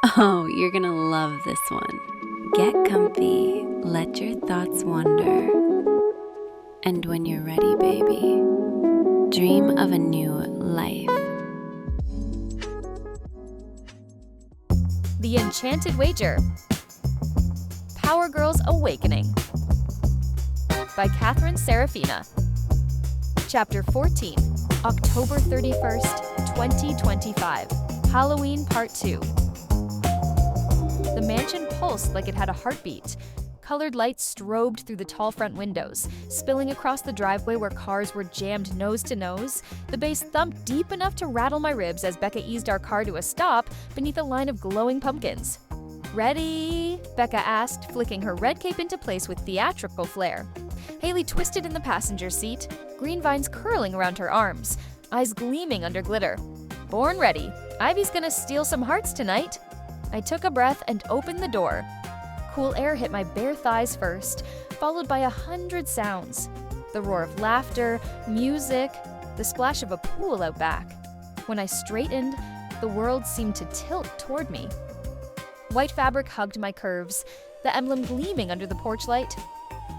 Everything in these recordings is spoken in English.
Oh, you're gonna love this one. Get comfy, let your thoughts wander, and when you're ready, baby, dream of a new life. The Enchanted Wager. Power Girls Awakening by Catherine Serafina. Chapter 14, October 31st, 2025. Halloween Part 2. The mansion pulsed like it had a heartbeat. Colored lights strobed through the tall front windows, spilling across the driveway where cars were jammed nose to nose. The bass thumped deep enough to rattle my ribs as Becca eased our car to a stop beneath a line of glowing pumpkins. "Ready?" Becca asked, flicking her red cape into place with theatrical flair. Haley twisted in the passenger seat, green vines curling around her arms, eyes gleaming under glitter. "Born ready. Ivy's gonna steal some hearts tonight." I took a breath and opened the door. Cool air hit my bare thighs first, followed by 100 sounds. The roar of laughter, music, the splash of a pool out back. When I straightened, the world seemed to tilt toward me. White fabric hugged my curves, the emblem gleaming under the porch light.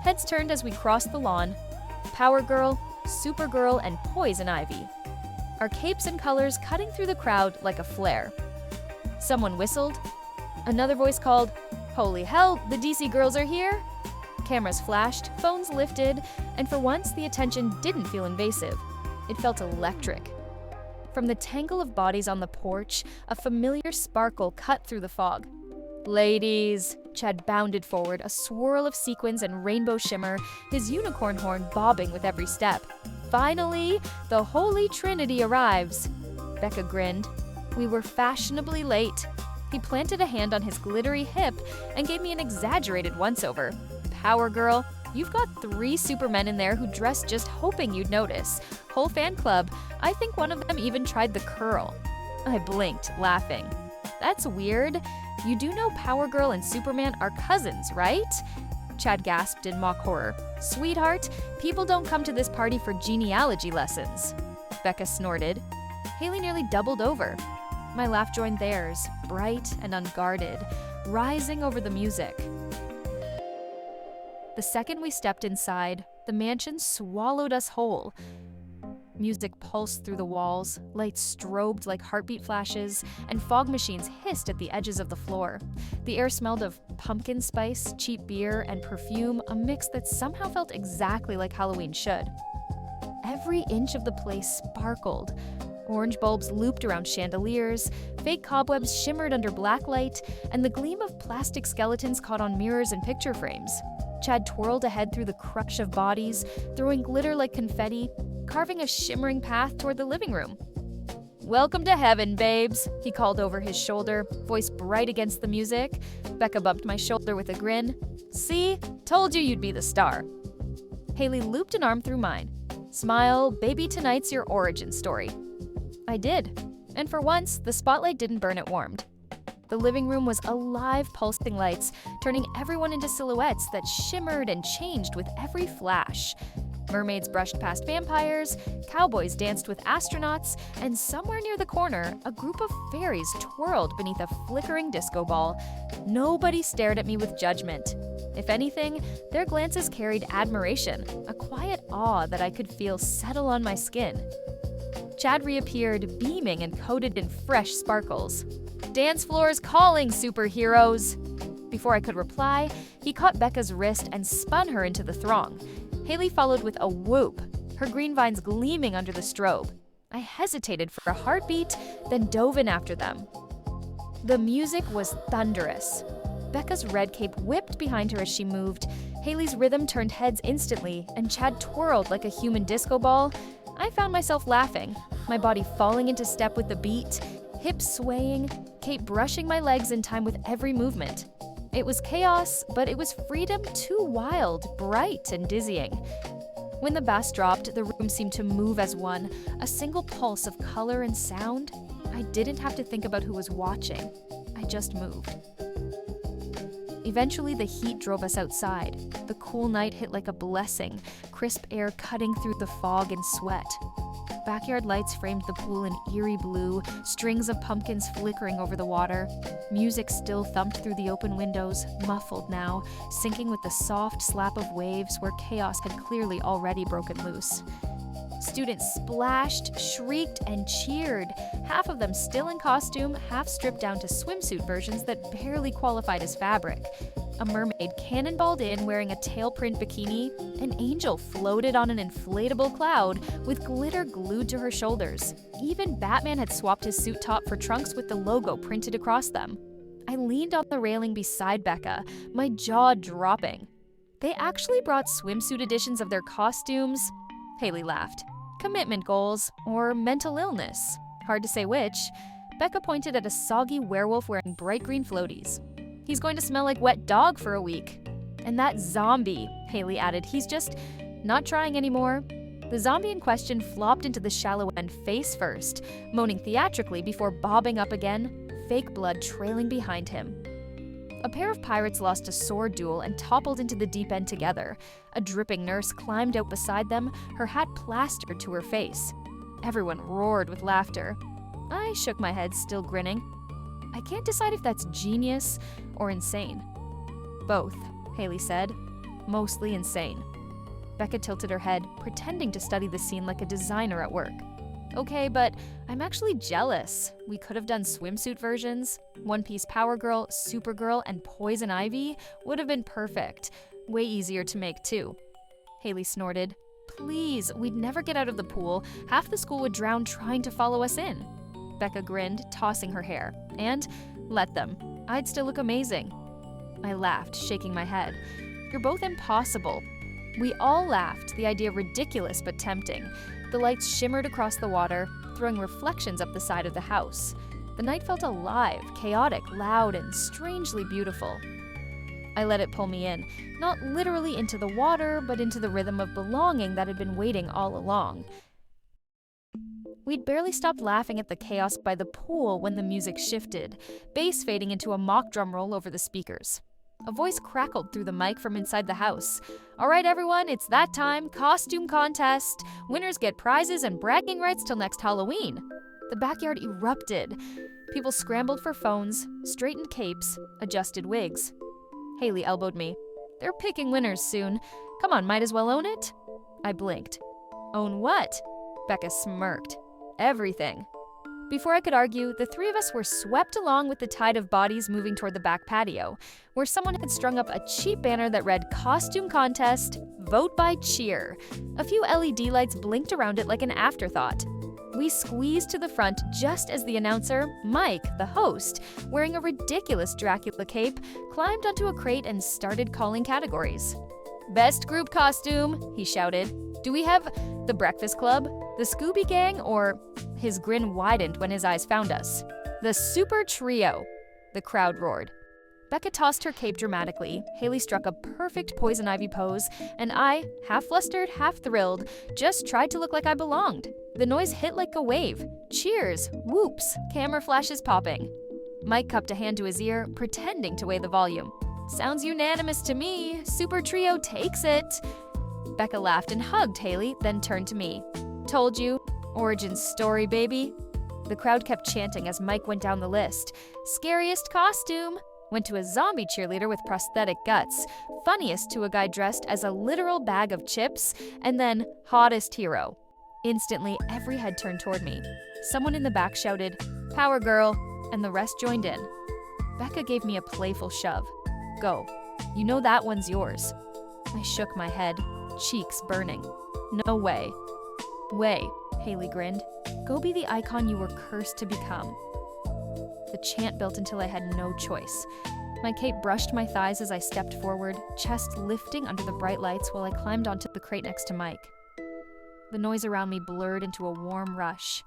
Heads turned as we crossed the lawn. Power Girl, Supergirl, and Poison Ivy. Our capes and colors cutting through the crowd like a flare. Someone whistled. Another voice called, "Holy hell, the DC girls are here!" Cameras flashed, phones lifted, and for once the attention didn't feel invasive. It felt electric. From the tangle of bodies on the porch, a familiar sparkle cut through the fog. "Ladies!" Chad bounded forward, a swirl of sequins and rainbow shimmer, his unicorn horn bobbing with every step. "Finally, the Holy Trinity arrives!" Becca grinned. We were fashionably late. He planted a hand on his glittery hip and gave me an exaggerated once-over. "Power Girl, you've got 3 supermen in there who dressed just hoping you'd notice. Whole fan club. I think one of them even tried the curl." I blinked, laughing. "That's weird. You do know Power Girl and Superman are cousins, right?" Chad gasped in mock horror. "Sweetheart, people don't come to this party for genealogy lessons." Becca snorted. Haley nearly doubled over. My laugh joined theirs, bright and unguarded, rising over the music. The second we stepped inside, the mansion swallowed us whole. Music pulsed through the walls, lights strobed like heartbeat flashes, and fog machines hissed at the edges of the floor. The air smelled of pumpkin spice, cheap beer, and perfume, a mix that somehow felt exactly like Halloween should. Every inch of the place sparkled. Orange bulbs looped around chandeliers, fake cobwebs shimmered under black light, and the gleam of plastic skeletons caught on mirrors and picture frames. Chad twirled ahead through the crush of bodies, throwing glitter like confetti, carving a shimmering path toward the living room. "Welcome to heaven, babes," he called over his shoulder, voice bright against the music. Becca bumped my shoulder with a grin. "See? Told you you'd be the star." Haley looped an arm through mine. "Smile, baby, tonight's your origin story." I did, and for once, the spotlight didn't burn it warmed. The living room was alive, pulsing lights, turning everyone into silhouettes that shimmered and changed with every flash. Mermaids brushed past vampires, cowboys danced with astronauts, and somewhere near the corner, a group of fairies twirled beneath a flickering disco ball. Nobody stared at me with judgment. If anything, their glances carried admiration, a quiet awe that I could feel settle on my skin. Chad reappeared, beaming and coated in fresh sparkles. "Dance floors calling, superheroes!" Before I could reply, he caught Becca's wrist and spun her into the throng. Haley followed with a whoop, her green vines gleaming under the strobe. I hesitated for a heartbeat, then dove in after them. The music was thunderous. Becca's red cape whipped behind her as she moved. Haley's rhythm turned heads instantly, and Chad twirled like a human disco ball. I found myself laughing, my body falling into step with the beat, hips swaying, cape brushing my legs in time with every movement. It was chaos, but it was freedom too wild, bright, and dizzying. When the bass dropped, the room seemed to move as one, a single pulse of color and sound. I didn't have to think about who was watching. I just moved. Eventually, the heat drove us outside. The cool night hit like a blessing, crisp air cutting through the fog and sweat. Backyard lights framed the pool in eerie blue, strings of pumpkins flickering over the water. Music still thumped through the open windows, muffled now, syncing with the soft slap of waves where chaos had clearly already broken loose. Students splashed, shrieked, and cheered, half of them still in costume, half stripped down to swimsuit versions that barely qualified as fabric. A mermaid cannonballed in wearing a tail-print bikini. An angel floated on an inflatable cloud with glitter glued to her shoulders. Even Batman had swapped his suit top for trunks with the logo printed across them. I leaned on the railing beside Becca, my jaw dropping. They actually brought swimsuit editions of their costumes. Haley laughed. Commitment goals, or mental illness. Hard to say which. Becca pointed at a soggy werewolf wearing bright green floaties. He's going to smell like wet dog for a week. And that zombie, Haley added, he's just not trying anymore. The zombie in question flopped into the shallow end face first, moaning theatrically before bobbing up again, fake blood trailing behind him. A pair of pirates lost a sword duel and toppled into the deep end together. A dripping nurse climbed out beside them, her hat plastered to her face. Everyone roared with laughter. I shook my head, still grinning. I can't decide if that's genius or insane. Both, Haley said. Mostly insane. Becca tilted her head, pretending to study the scene like a designer at work. Okay, but I'm actually jealous. We could have done swimsuit versions. One Piece Power Girl, Supergirl, and Poison Ivy would have been perfect. Way easier to make, too. Haley snorted. Please, we'd never get out of the pool. Half the school would drown trying to follow us in. Becca grinned, tossing her hair. And let them. I'd still look amazing. I laughed, shaking my head. You're both impossible. We all laughed, the idea ridiculous but tempting. The lights shimmered across the water, throwing reflections up the side of the house. The night felt alive, chaotic, loud, and strangely beautiful. I let it pull me in, not literally into the water, but into the rhythm of belonging that had been waiting all along. We'd barely stopped laughing at the chaos by the pool when the music shifted, bass fading into a mock drum roll over the speakers. A voice crackled through the mic from inside the house. All right, everyone, it's that time. Costume contest. Winners get prizes and bragging rights till next Halloween. The backyard erupted. People scrambled for phones, straightened capes, adjusted wigs. Haley elbowed me. They're picking winners soon. Come on, might as well own it. I blinked. Own what? Becca smirked. Everything. Before I could argue, the three of us were swept along with the tide of bodies moving toward the back patio, where someone had strung up a cheap banner that read Costume Contest, Vote by Cheer. A few LED lights blinked around it like an afterthought. We squeezed to the front just as the announcer, Mike, the host, wearing a ridiculous Dracula cape, climbed onto a crate and started calling categories. Best group costume, he shouted. Do we have the Breakfast Club, the Scooby Gang, or... His grin widened when his eyes found us. The Super Trio, the crowd roared. Becca tossed her cape dramatically, Haley struck a perfect Poison Ivy pose, and I, half flustered, half thrilled, just tried to look like I belonged. The noise hit like a wave. Cheers, whoops, camera flashes popping. Mike cupped a hand to his ear, pretending to weigh the volume. Sounds unanimous to me. Super Trio takes it. Becca laughed and hugged Haley, then turned to me. Told you. Origin story, baby. The crowd kept chanting as Mike went down the list. Scariest costume. Went to a zombie cheerleader with prosthetic guts. Funniest to a guy dressed as a literal bag of chips. And then hottest hero. Instantly, every head turned toward me. Someone in the back shouted, Power Girl, and the rest joined in. Becca gave me a playful shove. Go. You know that one's yours. I shook my head, cheeks burning. No way. Way, Haley grinned. Go be the icon you were cursed to become. The chant built until I had no choice. My cape brushed my thighs as I stepped forward, chest lifting under the bright lights while I climbed onto the crate next to Mike. The noise around me blurred into a warm rush.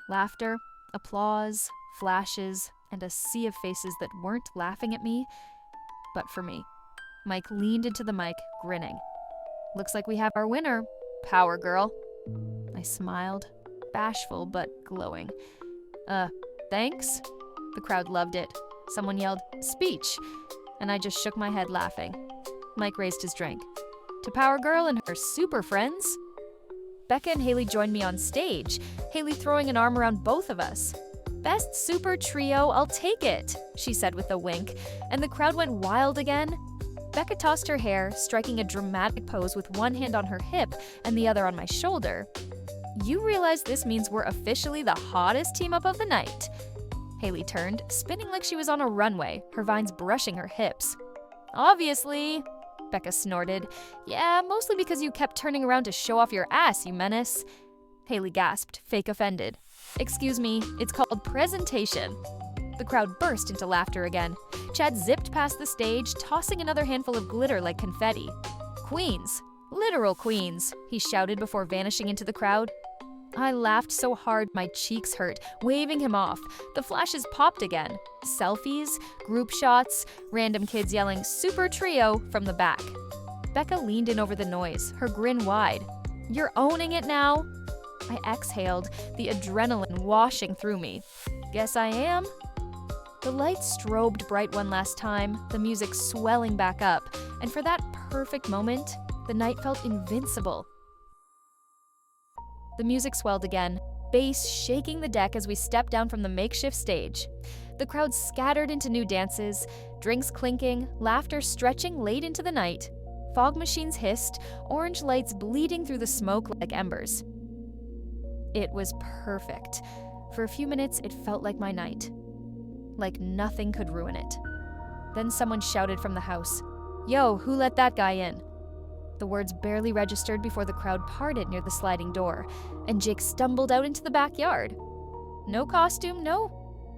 Laughter, applause, flashes, and a sea of faces that weren't laughing at me, but for me. Mike leaned into the mic, grinning. Looks like we have our winner, Power Girl. I smiled, bashful but glowing. Thanks? The crowd loved it. Someone yelled, speech, and I just shook my head laughing. Mike raised his drink. To Power Girl and her super friends. Becca and Haley joined me on stage, Haley throwing an arm around both of us. "Best super trio, I'll take it," she said with a wink, and the crowd went wild again. Becca tossed her hair, striking a dramatic pose with one hand on her hip and the other on my shoulder. "You realize this means we're officially the hottest team-up of the night." Haley turned, spinning like she was on a runway, her vines brushing her hips. "Obviously," Becca snorted. "Yeah, mostly because you kept turning around to show off your ass, you menace." Haley gasped, fake offended. "Excuse me, it's called presentation." The crowd burst into laughter again. Chad zipped past the stage, tossing another handful of glitter like confetti. "Queens, literal queens," he shouted before vanishing into the crowd. I laughed so hard my cheeks hurt, waving him off. The flashes popped again. Selfies, group shots, random kids yelling "Super Trio" from the back. Becca leaned in over the noise, her grin wide. "You're owning it now?" I exhaled, the adrenaline washing through me. "Guess I am." The lights strobed bright one last time, the music swelling back up, and for that perfect moment, the night felt invincible. The music swelled again, bass shaking the deck as we stepped down from the makeshift stage. The crowd scattered into new dances, drinks clinking, laughter stretching late into the night. Fog machines hissed, orange lights bleeding through the smoke like embers. It was perfect. For a few minutes, it felt like my night. Like nothing could ruin it. Then someone shouted from the house, "Yo, who let that guy in?" The words barely registered before the crowd parted near the sliding door, and Jake stumbled out into the backyard. No costume, no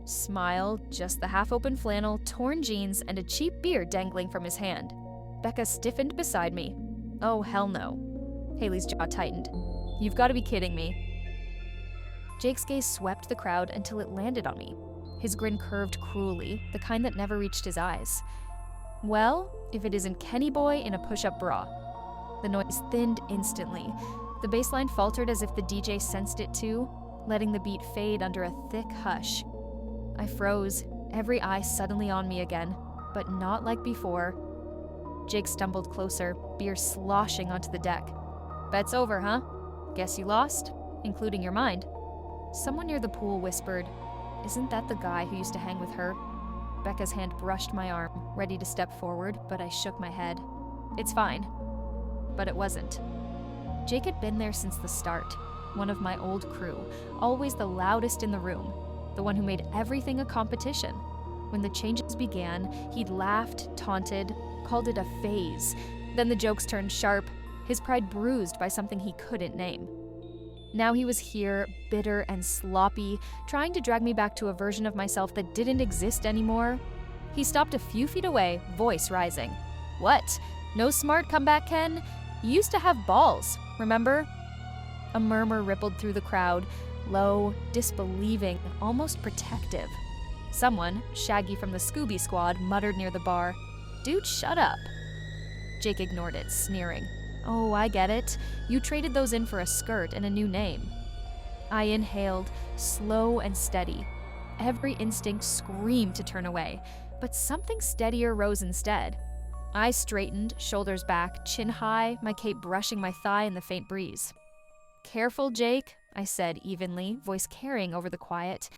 smile, just the half-open flannel, torn jeans, and a cheap beard dangling from his hand. Becca stiffened beside me. "Oh, hell no." Haley's jaw tightened. "You've got to be kidding me." Jake's gaze swept the crowd until it landed on me. His grin curved cruelly, the kind that never reached his eyes. Well, if it isn't Kenny Boy in a push-up bra. The noise thinned instantly. The bass line faltered as if the DJ sensed it too, letting the beat fade under a thick hush. I froze, every eye suddenly on me again, but not like before. Jake stumbled closer, beer sloshing onto the deck. "Bet's over, huh? Guess you lost, including your mind." Someone near the pool whispered, "Isn't that the guy who used to hang with her?" Becca's hand brushed my arm, ready to step forward, but I shook my head. "It's fine." But it wasn't. Jake had been there since the start, one of my old crew, always the loudest in the room, the one who made everything a competition. When the changes began, he'd laughed, taunted, called it a phase. Then the jokes turned sharp, his pride bruised by something he couldn't name. Now he was here, bitter and sloppy, trying to drag me back to a version of myself that didn't exist anymore. He stopped a few feet away, voice rising. "What? No smart comeback, Ken? You used to have balls, remember?" A murmur rippled through the crowd, low, disbelieving, almost protective. Someone, Shaggy from the Scooby Squad, muttered near the bar, "Dude, shut up." Jake ignored it, sneering. "Oh, I get it. You traded those in for a skirt and a new name." I inhaled, slow and steady. Every instinct screamed to turn away, but something steadier rose instead. I straightened, shoulders back, chin high, my cape brushing my thigh in the faint breeze. "Careful, Jake," I said evenly, voice carrying over the quiet.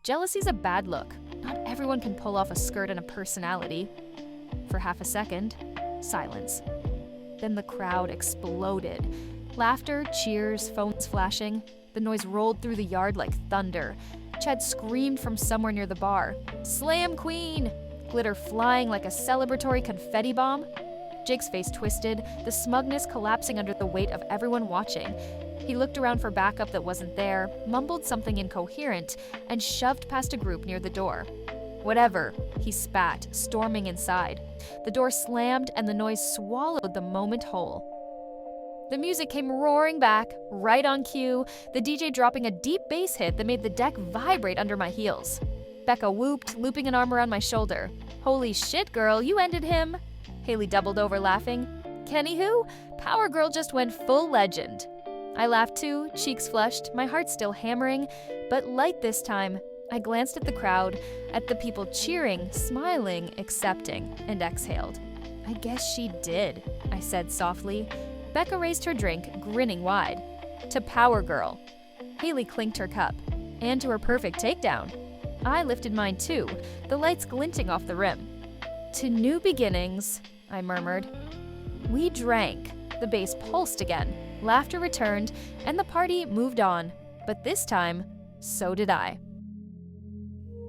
"Jealousy's a bad look. Not everyone can pull off a skirt and a personality." For half a second, silence. Then the crowd exploded. Laughter, cheers, phones flashing. The noise rolled through the yard like thunder. Chad screamed from somewhere near the bar, "Slam Queen!" Glitter flying like a celebratory confetti bomb. Jake's face twisted, the smugness collapsing under the weight of everyone watching. He looked around for backup that wasn't there, mumbled something incoherent, and shoved past a group near the door. "Whatever," he spat, storming inside. The door slammed and the noise swallowed the moment whole. The music came roaring back, right on cue, the DJ dropping a deep bass hit that made the deck vibrate under my heels. Becca whooped, looping an arm around my shoulder. "Holy shit, girl, you ended him." Haley doubled over laughing. "Kenny who? Power Girl just went full legend." I laughed too, cheeks flushed, my heart still hammering, but light this time. I glanced at the crowd, at the people cheering, smiling, accepting, and exhaled. "I guess she did," I said softly. Becca raised her drink, grinning wide. To Power Girl. Haley clinked her cup. And to her perfect takedown. I lifted mine too, the lights glinting off the rim. To new beginnings, I murmured. We drank. The bass pulsed again. Laughter returned, and the party moved on. But this time, so did I.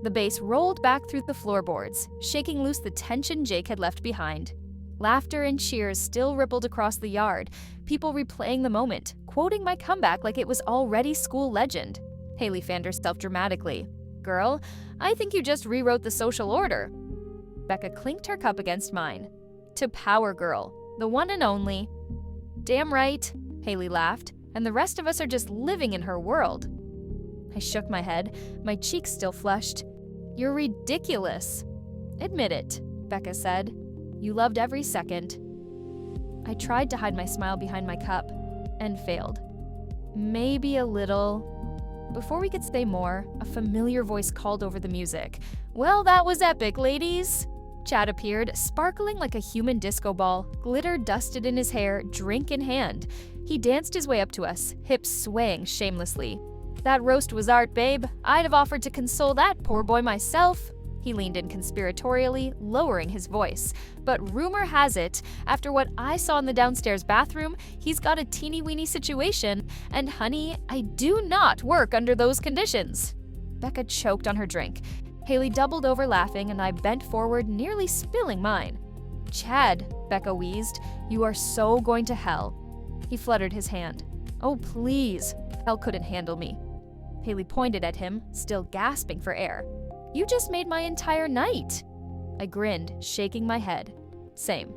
The bass rolled back through the floorboards, shaking loose the tension Jake had left behind. Laughter and cheers still rippled across the yard, people replaying the moment, quoting my comeback like it was already school legend. Haley fanned herself dramatically. Girl, I think you just rewrote the social order. Becca clinked her cup against mine. To Power Girl, the one and only. Damn right, Haley laughed, and the rest of us are just living in her world. I shook my head, my cheeks still flushed. You're ridiculous. Admit it, Becca said. You loved every second. I tried to hide my smile behind my cup, and failed. Maybe a little. Before we could say more, a familiar voice called over the music. Well, that was epic, ladies. Chad appeared, sparkling like a human disco ball, glitter dusted in his hair, drink in hand. He danced his way up to us, hips swaying shamelessly. That roast was art, babe. I'd have offered to console that poor boy myself. He leaned in conspiratorially, lowering his voice. But rumor has it, after what I saw in the downstairs bathroom, he's got a teeny-weeny situation, and honey, I do not work under those conditions. Becca choked on her drink. Haley doubled over laughing, and I bent forward, nearly spilling mine. Chad, Becca wheezed, you are so going to hell. He fluttered his hand. Oh, please. Hell couldn't handle me. Haley pointed at him, still gasping for air. You just made my entire night. I grinned, shaking my head. Same.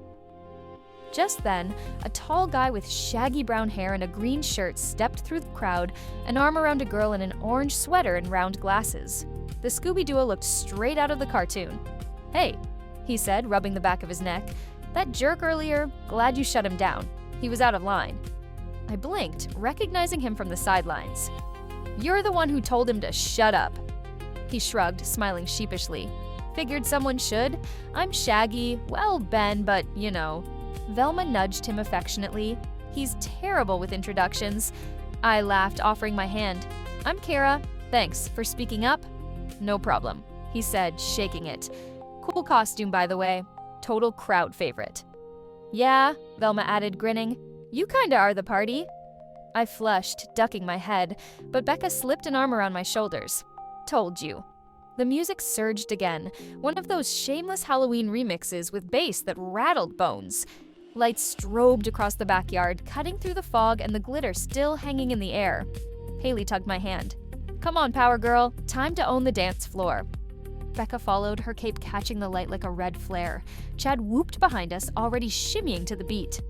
Just then, a tall guy with shaggy brown hair and a green shirt stepped through the crowd, an arm around a girl in an orange sweater and round glasses. The Scooby-Doo looked straight out of the cartoon. Hey, he said, rubbing the back of his neck. That jerk earlier, glad you shut him down. He was out of line. I blinked, recognizing him from the sidelines. You're the one who told him to shut up. He shrugged, smiling sheepishly. Figured someone should. I'm shaggy, well, Ben, but you know. Velma nudged him affectionately. He's terrible with introductions. I laughed, offering my hand. I'm Kara. Thanks for speaking up. No problem, he said, shaking it. Cool costume, by the way. Total crowd favorite. Yeah, Velma added, grinning. You kinda are the party. I flushed, ducking my head, but Becca slipped an arm around my shoulders. Told you. The music surged again, one of those shameless Halloween remixes with bass that rattled bones. Lights strobed across the backyard, cutting through the fog and the glitter still hanging in the air. Haley tugged my hand. Come on, Power Girl, time to own the dance floor. Becca followed, her cape catching the light like a red flare. Chad whooped behind us, already shimmying to the beat.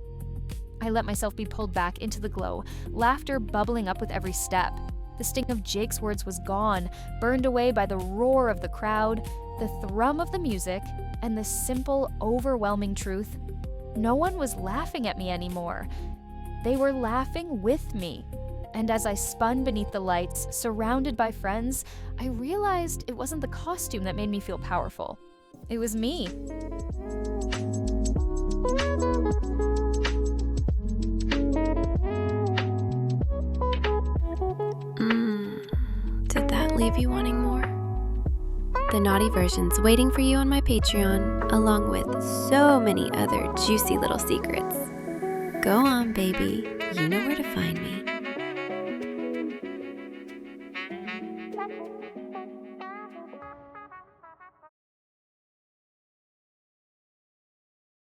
I let myself be pulled back into the glow, laughter bubbling up with every step. The sting of Jake's words was gone, burned away by the roar of the crowd, the thrum of the music, and the simple, overwhelming truth. No one was laughing at me anymore. They were laughing with me. And as I spun beneath the lights, surrounded by friends, I realized it wasn't the costume that made me feel powerful. It was me. Did that leave you wanting more? The naughty version's waiting for you on my Patreon, along with so many other juicy little secrets. Go on, baby. You know where to find me.